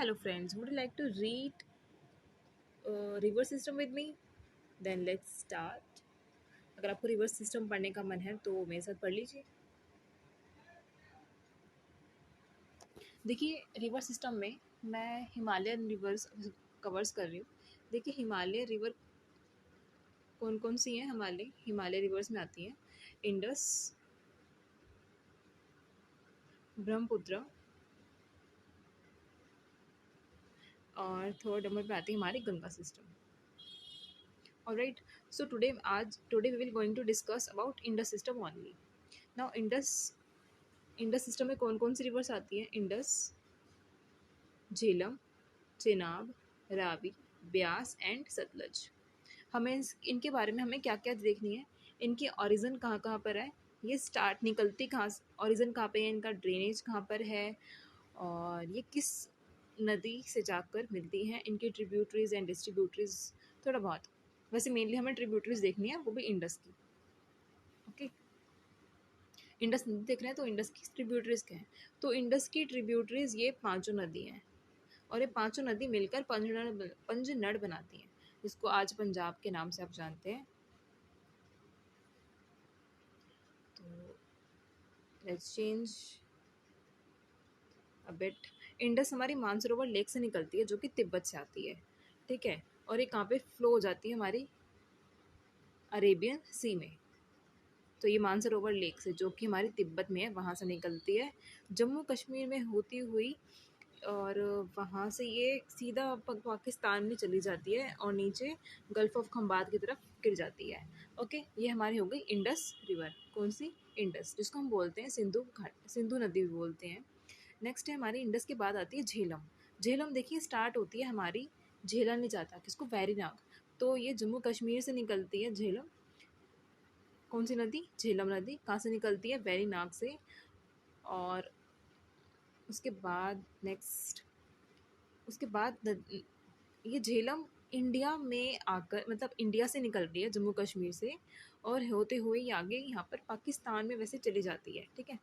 Hello friends, would you like to read river system with me? Then let's start. अगर आपको river system पढ़ने का मन है तो मेरे साथ पढ़ लीजिए. देखिए, रिवर सिस्टम में मैं हिमालयन रिवर्स कवर्स कर रही हूँ. देखिए, हिमालय रिवर कौन कौन सी हैं? हिमालय रिवर्स में आती हैं इंडस, ब्रह्मपुत्र, और थर्ड नंबर पे आती है हमारी Ganga system. Alright, so today we will going to discuss about Indus system only. Now Indus system में कौन कौन सी रिवर्स आती हैं? Indus, Jhelum, Chenab, Ravi, Beas and Sutlej. इनके बारे में हमें क्या क्या देखनी है. इनकी ओरिजिन कहाँ कहाँ पर है, ये स्टार्ट निकलती कहाँ, ओरिजिन कहाँ पे है, इनका ड्रेनेज कहाँ पर है, और ये किस नदी से जाकर मिलती हैं, इनकी ट्रिब्यूटरीज एंड डिस्ट्रीब्यूटरीज. थोड़ा बहुत, वैसे मेनली हमें ट्रिब्यूटरीज देखनी है, वो भी इंडस की. ओके, इंडस नदी देख रहे हैं तो इंडस की ट्रिब्यूटरीज क्या हैं? तो इंडस की ट्रिब्यूटरीज ये पांचों नदी हैं, और ये पांचों नदी मिलकर पंजनड़ बनाती हैं, जिसको आज पंजाब के नाम से आप जानते हैं. तो let's change a bit. Indus हमारी मानसरोवर लेक से निकलती है, जो कि तिब्बत से आती है. ठीक है, और ये कहाँ पे फ्लो हो जाती है? हमारी अरेबियन सी में. तो ये मानसरोवर लेक से, जो कि हमारी तिब्बत में है, वहाँ से निकलती है, जम्मू कश्मीर में होती हुई, और वहाँ से ये सीधा पाकिस्तान में चली जाती है और नीचे गल्फ ऑफ खंबात की तरफ गिर जाती है. ओके, ये हमारी हो गई इंडस रिवर. कौन सी? इंडस, जिसको हम बोलते हैं सिंधु नदी भी बोलते हैं. नेक्स्ट है हमारी इंडस के बाद आती है झेलम. झेलम देखिए स्टार्ट होती है हमारी झेला नहीं जाता, किसको? वैरीनाग. तो ये जम्मू कश्मीर से निकलती है झेलम. कौन सी नदी? झेलम नदी. कहाँ से निकलती है? वैरीनाग से. और उसके बाद ये झेलम इंडिया में आकर, मतलब इंडिया से निकल रही है जम्मू कश्मीर से, और होते हुए ये आगे यहाँ पर पाकिस्तान में वैसे चली जाती है. ठीक है,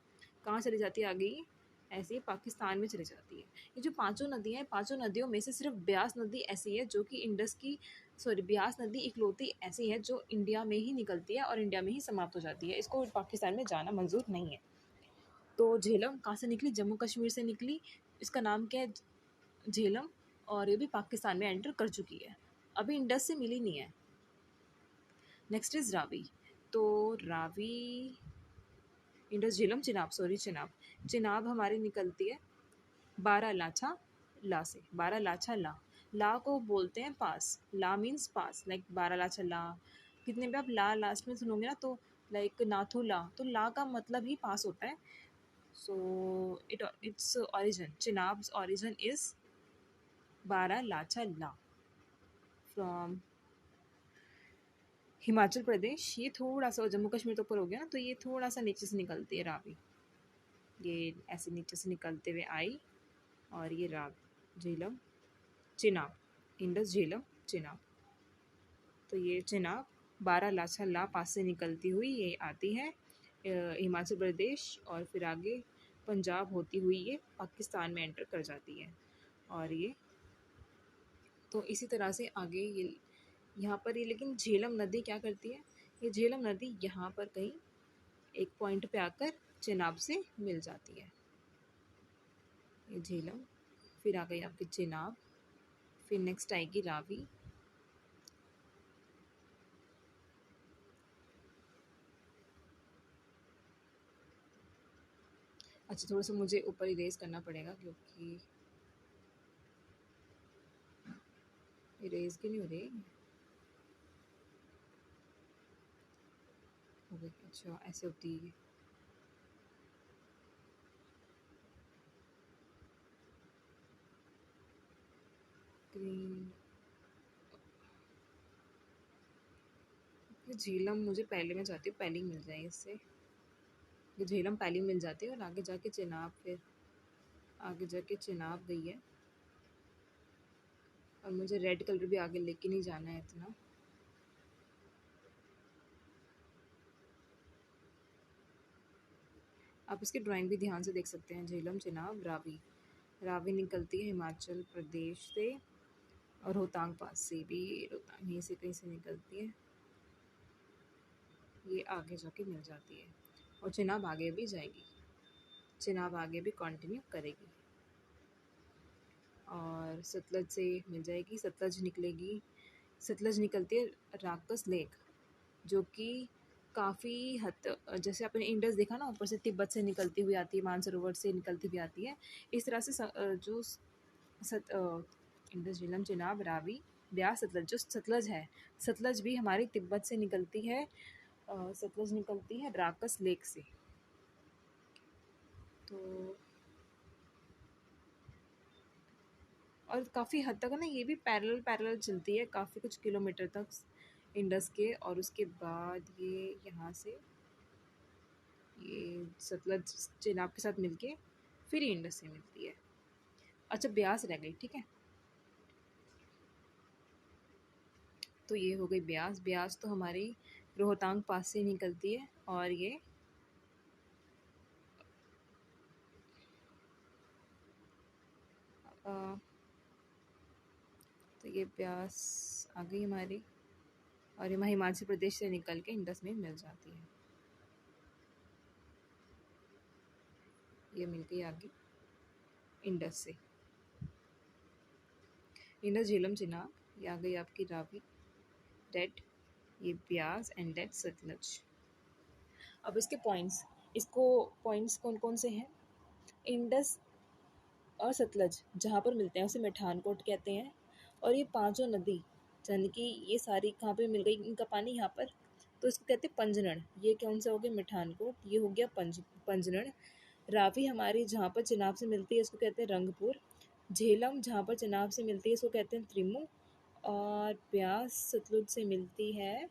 कहाँ चली जाती है आगे? ये ऐसे ही पाकिस्तान में चली जाती है. ये जो पांचों नदियाँ हैं, पांचों नदियों में से सिर्फ ब्यास नदी ऐसी है जो कि ब्यास नदी इकलौती ऐसी है जो इंडिया में ही निकलती है और इंडिया में ही समाप्त हो जाती है, इसको पाकिस्तान में जाना मंजूर नहीं है. तो झेलम कहाँ से निकली? जम्मू कश्मीर से निकली. इसका नाम क्या है? झेलम. और ये भी पाकिस्तान में एंटर कर चुकी है, अभी इंडस से मिली नहीं है. Next is Ravi. तो रावी, इंडस, झेलम, चिनाब. चिनाब हमारी निकलती है बारालाचा ला से. बारालाचा ला, ला को बोलते हैं पास. ला मीन्स पास, लाइक बारालाचा ला. कितने भी आप ला लास्ट में सुनोगे ना, तो लाइक नाथू ला, तो ला का मतलब ही पास होता है. So its origin, Chenab's origin is Baralachala from Himachal Pradesh. ये थोड़ा सा, जम्मू कश्मीर तो ऊपर हो गया ना, तो ये थोड़ा सा नीचे से निकलती है रावी. ये ऐसे नीचे से निकलते हुए आई, और ये झेलम, चिनाब. इंडस, झेलम, चिनाब. तो ये चिनाब बारालाचाला पास से निकलती हुई ये आती है हिमाचल प्रदेश, और फिर आगे पंजाब होती हुई ये पाकिस्तान में एंटर कर जाती है. और ये तो इसी तरह से आगे ये यहाँ पर ये, लेकिन झेलम नदी क्या करती है? ये झेलम नदी यहाँ पर कहीं एक पॉइंट पे आकर चेनाब से मिल जाती है. ये झेलम, फिर आ गई आपकी चेनाब, फिर नेक्स्ट आएगी रावी. अच्छा, थोड़ा सा मुझे ऊपर इरेज करना पड़ेगा, क्योंकि इरेज क्यों नहीं हो रही? हो गई. अच्छा, ऐसे होती है. ग्रीन. ये झेलम मुझे पहले, मैं चाहती हूँ पहले ही मिल जाए इससे. ये झेलम पहले ही मिल जाती है, और आगे जाके चेनाब, फिर आगे जाके चेनाब गई है. और मुझे रेड कलर भी आगे लेके नहीं जाना है इतना. आप इसकी ड्राइंग भी ध्यान से देख सकते हैं. झेलम, चेनाब, रावी. रावी निकलती है हिमाचल प्रदेश से, और रोहतांग पास से भी, रोहतांग यहीं से कहीं से निकलती है, ये आगे जाके मिल जाती है। और चिनाब आगे भी जाएगी, चिनाब आगे भी कंटिन्यू करेगी, और सतलज से मिल जाएगी, सतलज निकलेगी, सतलज निकलती है राकस लेक, जो कि काफ़ी हद जैसे आपने इंडस देखा ना, ऊपर से तिब्बत से निकलती हुई आती है, मानसरोवर से निकलती हुई आती है, इस तरह से जो इंडस, झेलम, चिनाब, रावी, ब्यास, सतलज, जो सतलज है, सतलज भी हमारी तिब्बत से निकलती है, सतलज निकलती है राकस लेक से। तो और काफ़ी हद तक ना ये भी पैरेलल पैरेलल चलती है काफ़ी कुछ किलोमीटर तक इंडस के, और उसके बाद ये यहाँ से ये सतलज चिनाब के साथ मिलके फिर ये इंडस से मिलती है। अच्छा, ब्यास रह गई, ठीक है। तो ये हो गई ब्यास, ब्यास तो हमारी रोहतांग पास से निकलती है, और ये तो ये ब्यास आ गई हमारी, और ये हिमाचल प्रदेश से निकल के इंडस में मिल जाती है। ये मिल गई आगे इंडस से, इंडस, झेलम, चिनाब, ये आ गई आपकी रावी, डेट, ये ब्यास एंड डेट सतलज। अब इसके पॉइंट्स, इसको पॉइंट्स कौन कौन से हैं? इंडस और सतलज जहाँ पर मिलते हैं उसे मिठानकोट कहते हैं, और ये पांचों नदी यानी कि ये सारी कहाँ पे मिल गई इनका पानी यहाँ पर, तो इसको कहते हैं पंजनन। ये कौन सा हो गया? मिठानकोट, ये हो गया पंजनन। रावी हमारी जहाँ पर चिनाब से मिलती है इसको कहते हैं रंगपुर। झेलम जहाँ पर चिनाब से मिलती है इसको कहते हैं त्रिमू। और ब्यास सतलुज से मिलती है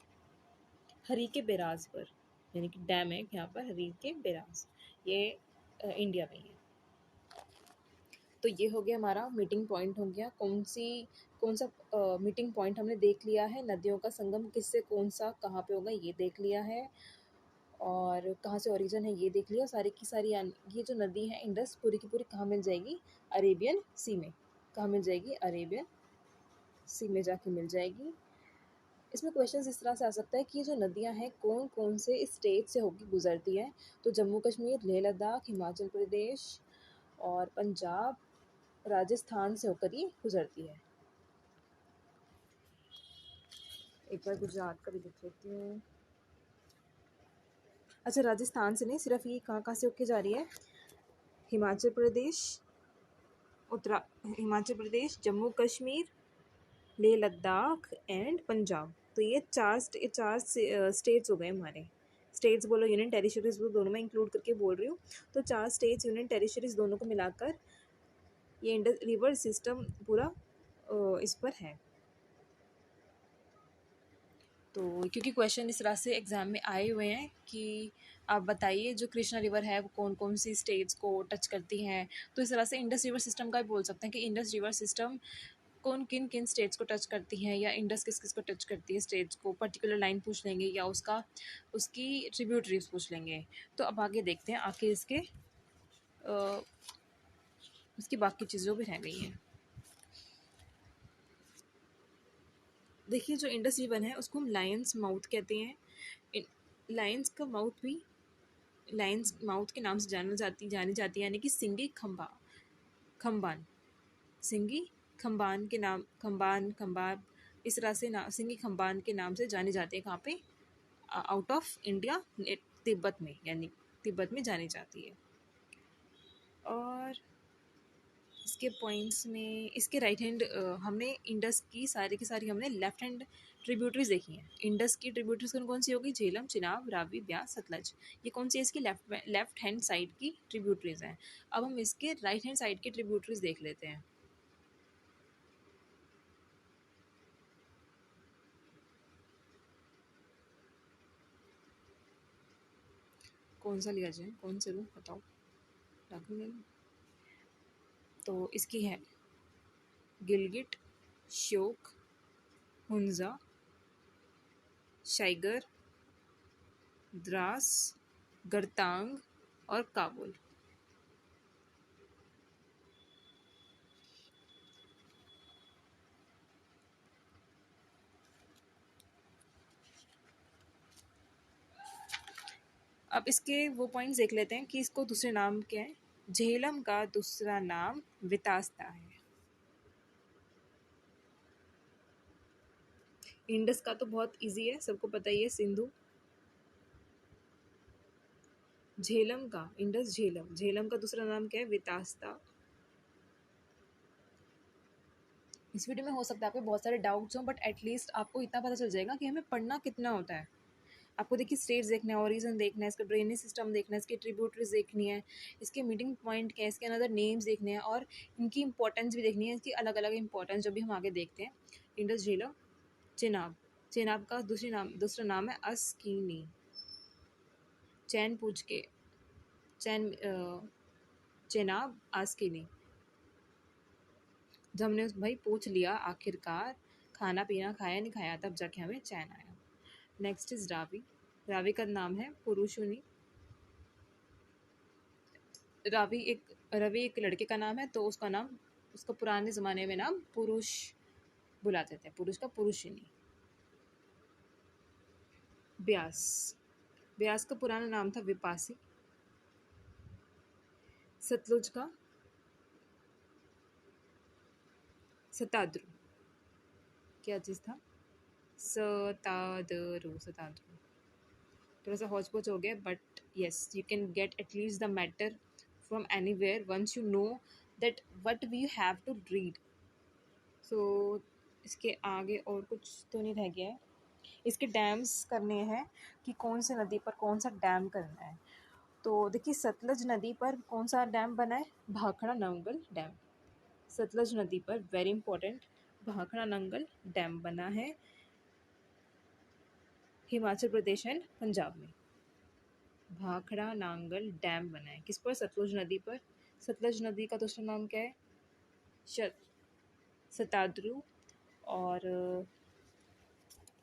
हरी के बैराज पर, यानी कि डैम है यहाँ पर हरी के बैराज, ये इंडिया में है। तो ये हो गया हमारा मीटिंग पॉइंट, हो गया कौन सा मीटिंग पॉइंट हमने देख लिया है, नदियों का संगम किससे कौन सा कहाँ पे होगा ये देख लिया है, और कहाँ से ओरिजिन है ये देख लिया। सारी की सारी ये जो नदी है इंडस पूरी की पूरी कहाँ मिल जाएगी? अरेबियन सी में। कहाँ मिल जाएगी? अरेबियन सी में जाके मिल जाएगी। इसमें क्वेश्चन इस तरह से आ सकता है कि ये जो नदियाँ हैं कौन कौन से स्टेट से होकर गुजरती है, तो जम्मू कश्मीर, लेह लद्दाख, हिमाचल प्रदेश और पंजाब, राजस्थान से होकर ये गुजरती है। एक बार गुजरात का भी देख लेती हूँ। अच्छा, राजस्थान से नहीं, सिर्फ ये कहाँ कहाँ से होके जा रही है? हिमाचल प्रदेश, हिमाचल प्रदेश, जम्मू कश्मीर, लेह लद्दाख एंड पंजाब। तो ये चार स्टेट्स हो गए हमारे। स्टेट्स बोलो, यूनियन टेरिटरीज बोलो, दोनों में इंक्लूड करके बोल रही हूँ। तो 4 स्टेट्स, यूनियन टेरिटरीज दोनों को मिलाकर ये इंडस रिवर सिस्टम पूरा इस पर है। तो क्योंकि क्वेश्चन इस तरह से एग्ज़ाम में आए हुए हैं कि आप बताइए जो कृष्णा रिवर है वो कौन कौन सी स्टेट्स को टच करती हैं, तो इस तरह से इंडस रिवर सिस्टम का भी बोल सकते हैं कि इंडस रिवर सिस्टम कौन किन किन स्टेट्स को टच करती हैं, या इंडस किस किस को टच करती है स्टेट्स को, पर्टिकुलर लाइन पूछ लेंगे या उसकी ट्रिब्यूटरीज पूछ लेंगे। तो अब आगे देखते हैं आखिर उसकी बाकी चीज़ों भी रह गई हैं। देखिए, जो इंडस रिवर है उसको हम लायंस माउथ कहते हैं। लायंस का माउथ भी लायंस माउथ के नाम से जानी जाती है, यानी कि सिंगी खम्बान, सिंगी खम्बान के नाम, खम्बान इस तरह से सिंगी खम्बान के नाम से जानी जाती है। कहाँ पे? आउट ऑफ इंडिया, तिब्बत में, यानी तिब्बत में जानी जाती है। और इसके पॉइंट्स में इसके राइट हैंड हमने इंडस की सारी हमने लेफ्ट हैंड ट्रिब्यूटरीज देखी हैं। इंडस की ट्रिब्यूटरीज कौन कौन सी होगी? झेलम, चिनाब, रावी, ब्यास, सतलज। ये कौन सी है? इसकी लेफ्ट हैंड साइड की ट्रिब्यूटरीज हैं। अब हम इसके राइट हैंड साइड की ट्रिब्यूटरीज देख लेते हैं। कौन सा लिया जाए, कौन से लूँ बताओ, राघव ले लूँ? तो इसकी है गिलगिट, श्योक, हुंजा, शाइगर, द्रास, गरतांग और काबुल। अब इसके वो पॉइंट्स देख लेते हैं कि इसको दूसरे नाम क्या है। झेलम का दूसरा नाम वितास्ता है। इंडस का तो बहुत इजी है, सबको पता ही है, सिंधु। झेलम का, इंडस झेलम, झेलम का दूसरा नाम क्या है, वितास्ता। इस वीडियो में हो सकता है आपको बहुत सारे डाउट्स हों, बट एटलीस्ट आपको इतना पता चल जाएगा कि हमें पढ़ना कितना होता है। आपको देखिए स्टेट्स देखना है, ओरिजिन देखना है, इसका ड्रेनेज सिस्टम देखना है, इसकी ट्रिब्यूटरीज देखनी है, इसके मीटिंग पॉइंट क्या है, इसके अनदर नेम्स देखने हैं, और इनकी इंपॉर्टेंस भी देखनी है, इसकी अलग अलग इंपॉर्टेंस जो भी हम आगे देखते हैं। इंडस झेलम। चेनाब, चेनाब का दूसरा नाम है अस्कीनी। चैन पूछ के, चैन चेनाब आस्कीनी। जब हमने भाई पूछ लिया आखिरकार, खाना पीना खाया नहीं खाया, तब जाके हमें चैन आया। Next is Ravi. रावी का नाम है पुरुषुनी। रवि एक लड़के का नाम है, तो उसका नाम, उसका पुराने ज़माने में नाम पुरुष बुलाते थे, पुरुष का पुरुषिनी। ब्यास, ब्यास का पुराना नाम था विपासी। सतलुज का सताद्रु। क्या चीज़ था, सतादरु, सताद्रु। थोड़ा सा हौच पौच हो गया, but yes you can get at least the matter from anywhere once you know that what we have to read. So इसके आगे और कुछ तो नहीं रह गया है। इसके डैम्स करने हैं कि कौन सी नदी पर कौन सा डैम करना है। तो देखिए सतलज नदी पर कौन सा डैम बना है, भाखड़ा नंगल डैम। सतलज नदी पर very important Bhakra Nangal dam बना है हिमाचल प्रदेश एंड पंजाब में। भाखड़ा नांगल डैम बना है किस पर, सतलुज नदी पर। सतलज नदी का दूसरा नाम क्या है, सताद्रु। और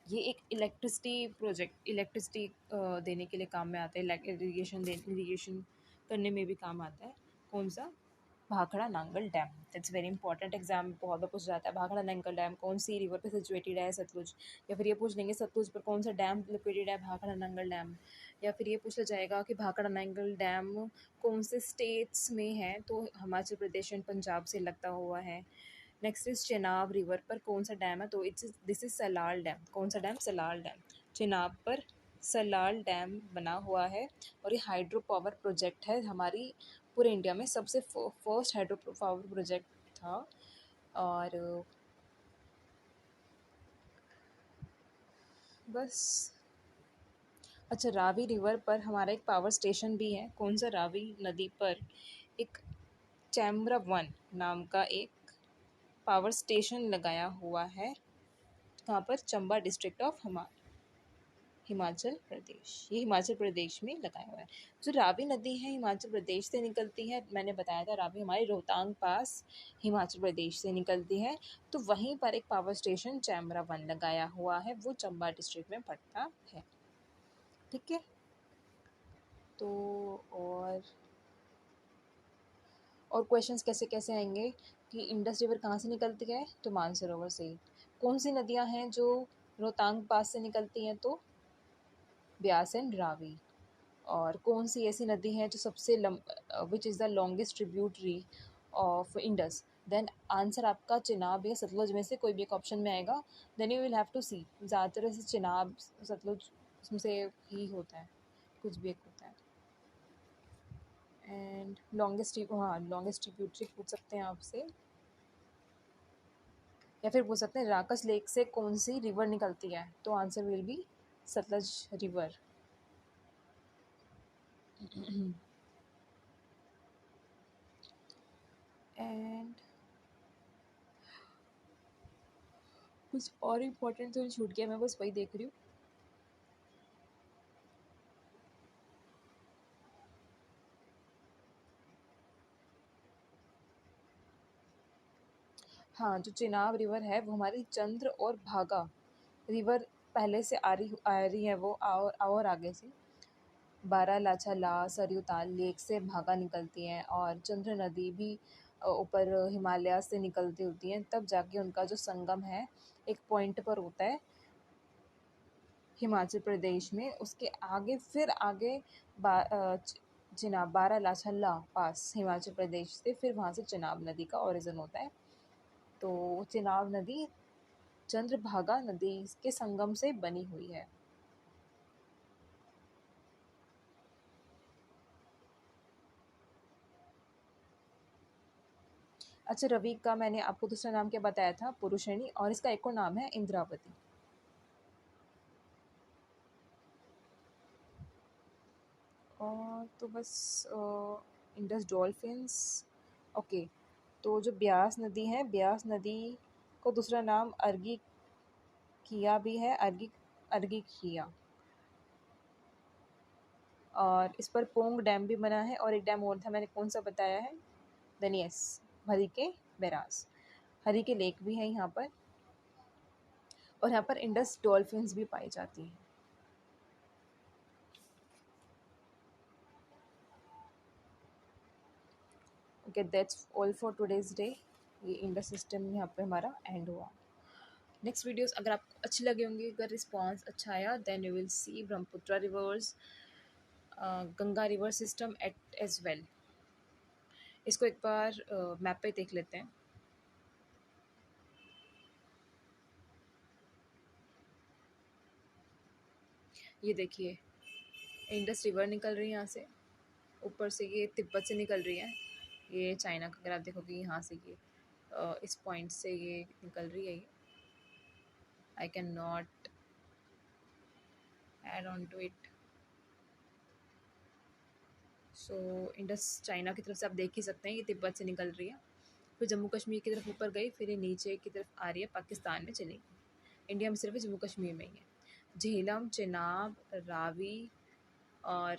ये एक इलेक्ट्रिसिटी देने के लिए काम में आता है, इरीगेशन करने में भी काम आता है। कौन सा, Bhakra Nangal dam. That's very important, exam बहुत बार पूछ जाता है भाखड़ा नांगल डैम कौन सी रिवर पे सिचुएटेड है, सतलुज। या फिर ये पूछ लेंगे सतलुज पर कौन सा डैम लोकेटेड है, भाखड़ा नांगल डैम। या फिर ये पूछा जाएगा कि भाखड़ा नांगल डैम कौन से स्टेट्स में है, तो हिमाचल प्रदेश एंड पंजाब से लगता हुआ है। नेक्स्ट इज चेनाब रिवर पर कौन सा डैम है, तो दिस इज सलाल डैम। कौन सा डैम, सलाल डैम। चेनाब पर सलाल डैम बना हुआ है, और ये हाइड्रो पावर प्रोजेक्ट है, हमारी पूरे इंडिया में सबसे फर्स्ट हाइड्रो पावर प्रोजेक्ट था। और बस। अच्छा, रावी रिवर पर हमारा एक पावर स्टेशन भी है। कौन सा, रावी नदी पर एक चैम्बरा वन नाम का एक पावर स्टेशन लगाया हुआ है। कहाँ पर, चंबा डिस्ट्रिक्ट ऑफ हिमाचल प्रदेश। ये हिमाचल प्रदेश में लगाया हुआ है। जो रावी नदी है हिमाचल प्रदेश से निकलती है, मैंने बताया था रावी हमारे रोहतांग पास हिमाचल प्रदेश से निकलती है। तो वहीं पर एक पावर स्टेशन चैमरा वन लगाया हुआ है, वो चंबा डिस्ट्रिक्ट में पड़ता है। ठीक है, तो और क्वेश्चंस कैसे कैसे आएंगे कि इंडस रिवर कहाँ से निकलती है, तो मानसरोवर से। कौन सी नदियाँ हैं जो रोहतांग पास से निकलती हैं, तो ब्यास एंड रावी। और कौन सी ऐसी नदी है जो सबसे which is the longest tributary of Indus. Then answer आपका चिनाब या सतलुज में से कोई भी एक ऑप्शन में आएगा। Then you will have to see, ज़्यादातर ऐसे चिनाब सतलुज उसमें से ही होता है, कुछ भी एक होता है। एंड लॉन्गेस्ट, हाँ लॉन्गेस्ट ट्रिब्यूटरी पूछ सकते हैं आपसे, या फिर पूछ सकते हैं राकस लेक से कौन सी रिवर निकलती है, तो answer will be Sutlej river. And कुछ और इम्पोर्टेंट तो छूट गया, मैं बस वही देख रही हूँ। हाँ, जो चिनाब रिवर है वो हमारी चंद्र और भागा रिवर पहले से आ रही है, वो और आगे से बारालाचा ला सरयू ताल लेक से भागा निकलती हैं, और चंद्र नदी भी ऊपर हिमालय से निकलती होती हैं, तब जाके उनका जो संगम है एक पॉइंट पर होता है। हिमाचल प्रदेश में, उसके आगे फिर आगे चिनाब बारालाचाला पास हिमाचल प्रदेश से, फिर वहाँ से चिनाब नदी का ओरिजिन होता है। तो चिनाब नदी चंद्रभागा नदी के संगम से बनी हुई है। अच्छा, रवि का मैंने आपको दूसरा नाम क्या बताया था? पुरुषिणी, और इसका एक और नाम है इंद्रावती। और तो बस इंडस डॉल्फिन्स। ओके, तो जो ब्यास नदी है, ब्यास नदी को दूसरा नाम अर्गी किया भी है, अर्गी अर्गी किया। और इस पर पोंग डैम भी बना है, और एक डैम और था, मैंने कौन सा बताया है? दनियस, हरी के बैराज, हरी के लेक भी है यहाँ पर, और यहाँ पर इंडस डॉल्फिन्स भी पाई जाती हैं। Okay, that's all for today's day. ये इंडस सिस्टम यहाँ पे हमारा एंड हुआ। नेक्स्ट वीडियोस अगर आपको अच्छी लगे होंगे, अगर रिस्पॉन्स अच्छा आया, then you will see Brahmaputra rivers, Ganga river system at as well. इसको एक बार मैप पे देख लेते हैं। ये देखिए, इंडस रिवर निकल रही है यहाँ से, ऊपर से ये तिब्बत से निकल रही है, ये चाइना का, अगर आप देखोगे यहाँ से ये इस पॉइंट से ये निकल रही है। ये I can not add on to it. So Indus China की तरफ से आप देख ही सकते हैं, ये तिब्बत से निकल रही है, फिर जम्मू कश्मीर की तरफ ऊपर गई, फिर ये नीचे की तरफ आ रही है, पाकिस्तान में चली गई। इंडिया में सिर्फ जम्मू कश्मीर में ही है। झेलम, चेनाब, रावी और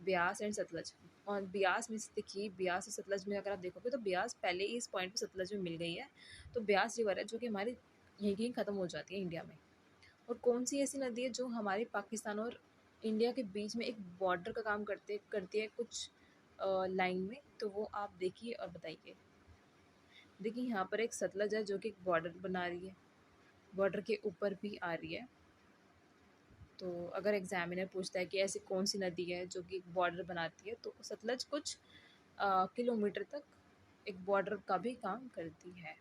ब्यास एंड सतलज। और ब्यास में देखिए, ब्यास और सतलज में अगर आप देखोगे तो ब्यास पहले ही इस पॉइंट पे सतलज में मिल गई है। तो ब्यास रिवर है जो कि हमारी यहीं ख़त्म हो जाती है इंडिया में। और कौन सी ऐसी नदी है जो हमारे पाकिस्तान और इंडिया के बीच में एक बॉर्डर का काम करती है कुछ लाइन में? तो वो आप देखिए और बताइए। देखिए, यहाँ पर एक सतलज है जो कि एक बॉर्डर बना रही है, बॉर्डर के ऊपर भी आ रही है। तो अगर एग्जामिनर पूछता है कि ऐसी कौन सी नदी है जो कि बॉर्डर बनाती है, तो सतलज कुछ किलोमीटर तक एक बॉर्डर का भी काम करती है।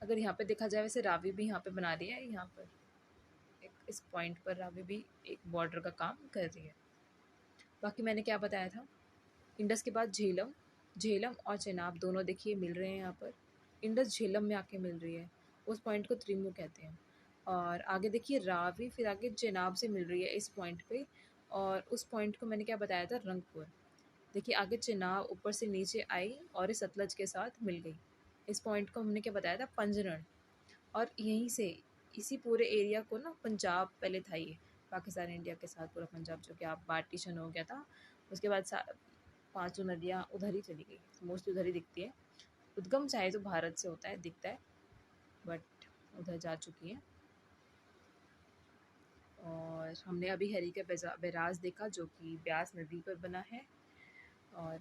अगर यहाँ पे देखा जाए, वैसे रावी भी यहाँ पे बना रही है, यहाँ पर एक इस पॉइंट पर रावी भी एक बॉर्डर का काम कर रही है। बाकी मैंने क्या बताया था, इंडस के बाद झेलम, झेलम और चेनाब दोनों देखिए मिल रहे हैं यहाँ पर। इंडस झेलम में आके मिल रही है, उस पॉइंट को त्रिमु कहते हैं। और आगे देखिए रावी, फिर आगे चेनाब से मिल रही है इस पॉइंट पे, और उस पॉइंट को मैंने क्या बताया था, रंगपुर। देखिए आगे चेनाब ऊपर से नीचे आई और इस सतलज के साथ मिल गई। इस पॉइंट को हमने क्या बताया था, पंजरण। और यहीं से इसी पूरे एरिया को ना पंजाब पहले था, ये पाकिस्तान इंडिया के साथ पूरा पंजाब जो कि आप पार्टीशन हो गया था। उसके बाद पांचों नदियाँ उधर ही चली गई, मोस्टली उधर ही दिखती है। उद्गम चाहे तो भारत से होता है, दिखता है, बट उधर जा चुकी है। और हमने अभी हरी का बैराज देखा जो कि ब्यास नदी पर बना है। और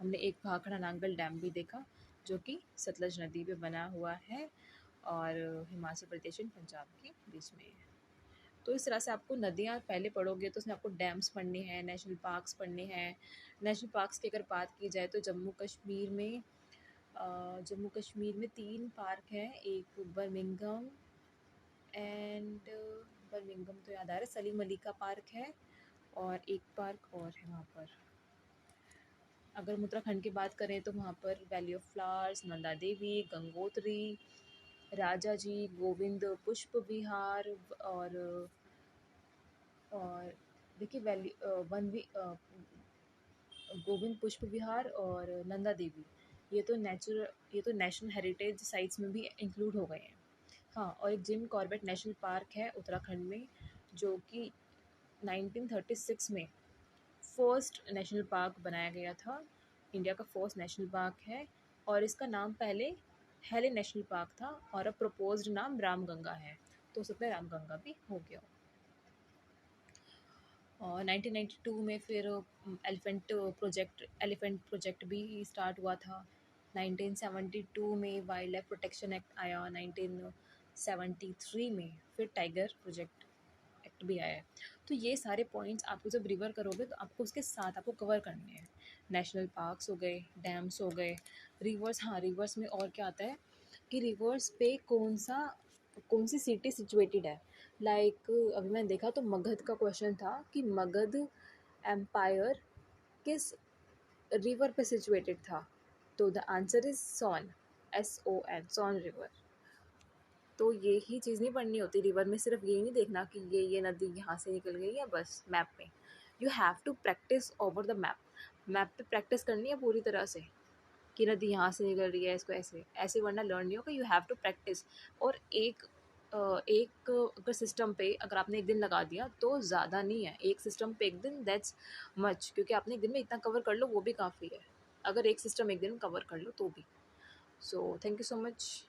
हमने एक भाखड़ा नांगल डैम भी देखा जो कि सतलज नदी पे बना हुआ है, और हिमाचल प्रदेश एंड पंजाब के बीच में है। तो इस तरह से आपको नदियाँ पहले पढ़ोगे तो उसमें आपको डैम्स पढ़ने हैं, नेशनल पार्क्स पढ़ने हैं। नेशनल पार्क्स की अगर बात की जाए तो जम्मू कश्मीर में 3 पार्क हैं, एक बर्मिंघम एंड बर्मिंघम तो याद आ रहा है, सलीम अली का पार्क है, और एक पार्क और है वहाँ पर। अगर उत्तराखंड की बात करें तो वहाँ पर valley of flowers, Nanda Devi, Gangotri, राजा जी, गोविंद पुष्प विहार, और देखिए वैली गोविंद पुष्प विहार और नंदा देवी, ये तो नेशनल हेरिटेज साइट्स में भी इंक्लूड हो गए हैं। हाँ, और एक जिम कॉर्बेट नेशनल पार्क है उत्तराखंड में, जो कि 1936 में फर्स्ट नेशनल पार्क बनाया गया था, इंडिया का फर्स्ट नेशनल पार्क है। और इसका नाम पहले हेले नेशनल पार्क था, और अब प्रपोज्ड नाम रामगंगा है, तो हो सकता है रामगंगा भी हो गया हो। और 1992 में फिर एलिफेंट प्रोजेक्ट भी स्टार्ट हुआ था। 1972 में वाइल्ड लाइफ प्रोटेक्शन एक्ट आया, 1973 में फिर टाइगर प्रोजेक्ट एक्ट भी आया है। तो ये सारे पॉइंट्स आपको जब रिवर करोगे तो आपको उसके साथ आपको कवर करने हैं। नेशनल पार्क्स हो गए, डैम्स हो गए, रिवर्स। हाँ, रिवर्स में और क्या आता है कि रिवर्स पे कौन सी सिटी सिचुएटेड है। लाइक अभी मैंने देखा तो मगध का क्वेश्चन था कि मगध एम्पायर किस रिवर पे सिचुएटेड था। तो the answer is Son, SON, Son river. तो ये ही चीज़ नहीं पढ़नी होती रिवर में, सिर्फ यही नहीं देखना कि ये नदी यहाँ से निकल गई है बस मैप में। You have to practice over the map. Map पे प्रैक्टिस करनी है पूरी तरह से कि नदी यहाँ से निकल रही है, इसको ऐसे ऐसे वरना लर्न नहीं होगा। You have to practice. और एक अगर सिस्टम पे अगर आपने एक दिन लगा दिया तो ज़्यादा नहीं है, एक सिस्टम पे एक दिन दैट्स मच, क्योंकि आपने एक दिन में इतना कवर कर लो वो भी काफ़ी है, अगर एक सिस्टम एक दिन कवर कर लो तो भी। So thank you so much.